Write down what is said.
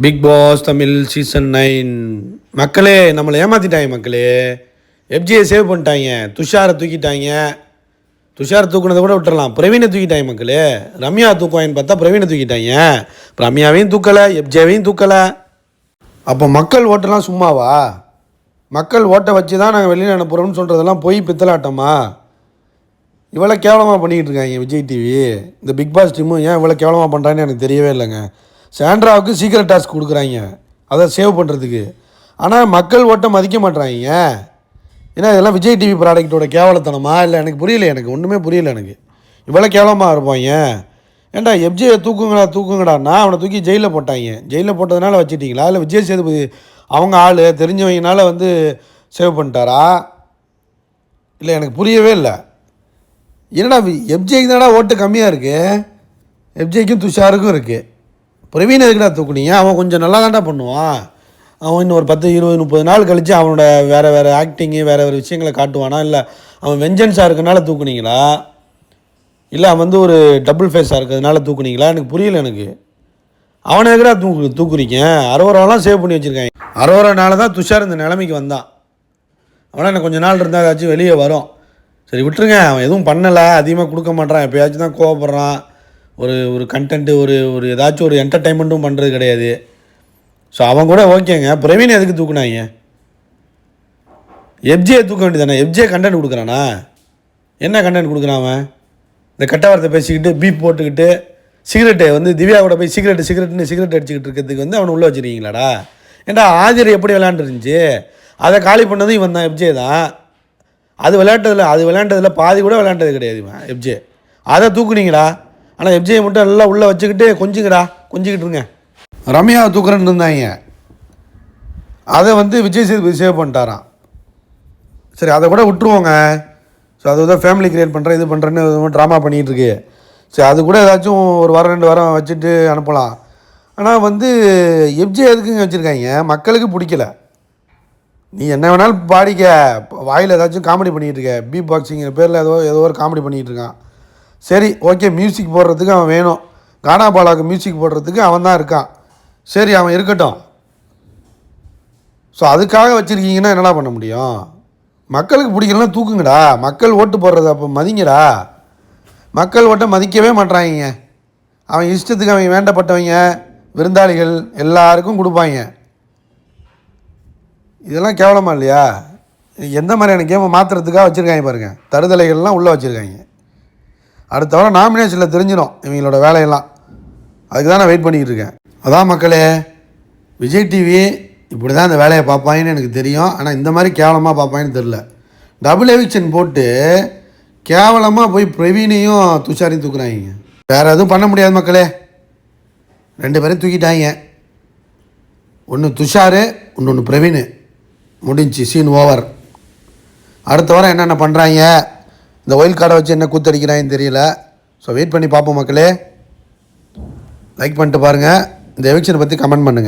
Big pass Tamil season 9 மக்களே நம்மளை ஏமாற்றிட்டாங்க மக்களே. எஃப்ஜியை சேவ் பண்ணிட்டாங்க, துஷாரை தூக்கிட்டாங்க. துஷாரை தூக்குனதை கூட விட்டுறலாம், பிரவீனை தூக்கிட்டாங்க மக்களே. ரம்யா தூக்குவாங்கன்னு பார்த்தா பிரவீனை தூக்கிட்டாங்க. ரம்யாவையும் தூக்கலை, எஃப்ஜேவையும் தூக்கலை. அப்போ மக்கள் ஓட்டெல்லாம் சும்மாவா? மக்கள் ஓட்டை வச்சு தான் நாங்கள் வெளியில் அனுப்புகிறோம்னு சொல்கிறதெல்லாம் போய் பித்தலாட்டமா? இவ்வளோ கேவலமாக பண்ணிக்கிட்டு இருக்காங்க விஜய் டிவி. இந்த பிக் பாஸ் டீமும் ஏன் இவ்வளோ கேவலமாக பண்ணுறாங்கன்னு எனக்கு தெரியவே இல்லைங்க. சாண்ட்ராவுக்கு சீக்கிரம் டாஸ்க் கொடுக்குறாங்க அதை சேவ் பண்ணுறதுக்கு. ஆனால் மக்கள் ஓட்டம் மதிக்க மாட்டுறாங்க. ஏன்னா இதெல்லாம் விஜய் டிவி ப்ராடக்டோட கேவலத்தனமா? இல்லை எனக்கு புரியல, எனக்கு ஒன்றுமே புரியல. எனக்கு இவ்வளோ கேவலமாக இருப்பாங்க. ஏன்டா எஃப்ஜியை தூக்குங்கடான்னா அவனை தூக்கி ஜெயிலில் போட்டாங்க. ஜெயிலில் போட்டதுனால வச்சுட்டிங்களா? இல்லை விஜய் சேதுபதி அவங்க ஆள் தெரிஞ்சவங்கனால சேவ் பண்ணிட்டாரா? இல்லை எனக்கு புரியவே இல்லை. என்னடா எஃப்ஜிக்கு தானடா ஓட்டு கம்மியாக இருக்குது, எஃப்ஜிக்கும் துஷாருக்கும் இருக்குது. பிரவீன் எதுக்குடா தூக்குனீங்க? அவன் கொஞ்சம் நல்லா தான்டா பண்ணுவான். அவன் இன்னும் ஒரு 10, 20, 30 நாள் கழித்து அவனோட வேறு ஆக்டிங்கு வேறு விஷயங்களை காட்டுவானா? இல்லை அவன் வெஞ்சன்ஸாக இருக்கனால தூக்குனீங்களா? இல்லை அவன் ஒரு டபுள் ஃபேஸாக இருக்கிறதுனால தூக்குனீங்களா? எனக்கு புரியல. எனக்கு அவனை எதுக்குடா தூக்குறீங்க? அரோராலாம் சேவ் பண்ணி வச்சுருக்காங்க. அரோரானால தான் துஷார் இந்த நிலைமைக்கு வந்தான். அவனால் எனக்கு கொஞ்சம் நாள் இருந்தால் ஏதாச்சும் வெளியே வரும். சரி விட்டுருங்க, அவன் எதுவும் பண்ணலை, அதிகமாக கொடுக்க மாட்டான், எப்போயாச்சும் தான் கோவப்படுறான். ஒரு கண்டென்ட்டு ஒரு ஏதாச்சும் ஒரு என்டர்டைன்மெண்ட்டும் பண்ணுறது கிடையாது. ஸோ அவன் கூட ஓகேங்க. பிரவீன் எதுக்கு தூக்குனாங்க? எஃப்ஜியை தூக்க வேண்டியதானே? எஃப்ஜியை கண்டென்ட் கொடுக்குறானா? என்ன கண்டென்ட் கொடுக்குறான் அவன்? இந்த கட்ட வார்த்தை பேசிக்கிட்டு பீப் போட்டுக்கிட்டு சிகரெட்டு திவ்யா கூட போய் சிகரெட் அடிச்சுக்கிட்டு இருக்கிறதுக்கு அவனை உள்ளே வச்சுருக்கீங்களாடா? ஏன்டா ஆதிரி எப்படி விளையாண்டுருந்துச்சு? அதை காலி பண்ணதும் இவன் தான், எஃப்ஜே தான். அது விளையாண்டதில் பாதி கூட விளையாண்டது கிடையாது இவன் எஃப்ஜே. அதை தூக்குனீங்கடா. ஆனால் எஃப்ஜியை மட்டும் நல்லா உள்ளே வச்சுக்கிட்டு கொஞ்சிக்கிட்டு இருங்க. ரம்யாவை தூக்குறேன்னு இருந்தாங்க, அதை விஜய் சேதுபதி சேவ் பண்ணிட்டாரான். சரி அதை கூட விட்டுருவோங்க. ஸோ அது ஃபேமிலி க்ரியேட் பண்ணுறேன், இது பண்ணுறேன்னு ட்ராமா பண்ணிகிட்டு இருக்கு. சரி அது கூட ஏதாச்சும் ஒரு வாரம் 2 வாரம் வச்சுட்டு அனுப்பலாம். ஆனால் எஃப்ஜே எதுக்குங்க வச்சுருக்காங்க? மக்களுக்கு பிடிக்கல. நீ என்ன வேணாலும் பாடிக்க, வாயில் ஏதாச்சும் காமெடி பண்ணிகிட்டு இருக்க, பீப் பாக்ஸிங்கிற பேரில் ஏதோ ஒரு காமெடி பண்ணிகிட்டு இருக்கான். சரி ஓகே, மியூசிக் போடுறதுக்கு அவன் வேணும். கானா பாலாவுக்கு மியூசிக் போடுறதுக்கு அவன் தான் இருக்கான். சரி அவன் இருக்கட்டும். ஸோ அதுக்காக வச்சுருக்கீங்கன்னா என்னடா பண்ண முடியும்? மக்களுக்கு பிடிக்கலன்னா தூக்குங்கடா. மக்கள் ஓட்டு போடுறது அப்போ மதிங்கடா. மக்கள் ஓட்டை மதிக்கவே மாட்றாங்க. அவன் இஷ்டத்துக்கு அவங்க வேண்டப்பட்டவங்க விருந்தாளிகள் எல்லாருக்கும் கொடுப்பாங்க. இதெல்லாம் கேவலமா இல்லையா? எந்த மாதிரியான கேமை மாற்றுறதுக்காக வச்சுருக்காங்க பாருங்கள். தருதலைகள்லாம் உள்ளே வச்சுருக்காங்க. அடுத்த வாரம் நாமினேஷனில் தெரிஞ்சிடும் இவங்களோட வேலையெல்லாம். அதுக்கு தான் நான் வெயிட் பண்ணிக்கிட்டு இருக்கேன். அதான் மக்களே, விஜய் டிவி இப்படி தான் இந்த வேலையை பார்ப்பாங்கன்னு எனக்கு தெரியும். ஆனால் இந்த மாதிரி கேவலமாக பார்ப்பாங்கன்னு தெரில. டபுள் எவிக்ஷன் போட்டு கேவலமாக போய் பிரவீனையும் துஷாரையும் தூக்குறாங்க. வேறு எதுவும் பண்ண முடியாது மக்களே. 2 பேரையும் தூக்கிட்டாங்க. ஒன்று துஷார், இன்னொன்று பிரவீன். முடிஞ்சு, சீன் ஓவர். அடுத்த வாரம் என்னென்ன பண்ணுறாங்க, இந்த ஒயில் கார்டை வச்சு என்ன கூத்தடிக்கிறாங்கன்னு தெரியல. ஸோ வெயிட் பண்ணி பார்ப்போம் மக்களே. லைக் பண்ணிட்டு பாருங்கள். இந்த எவிக்ஷனை பற்றி கமெண்ட் பண்ணுங்கள்.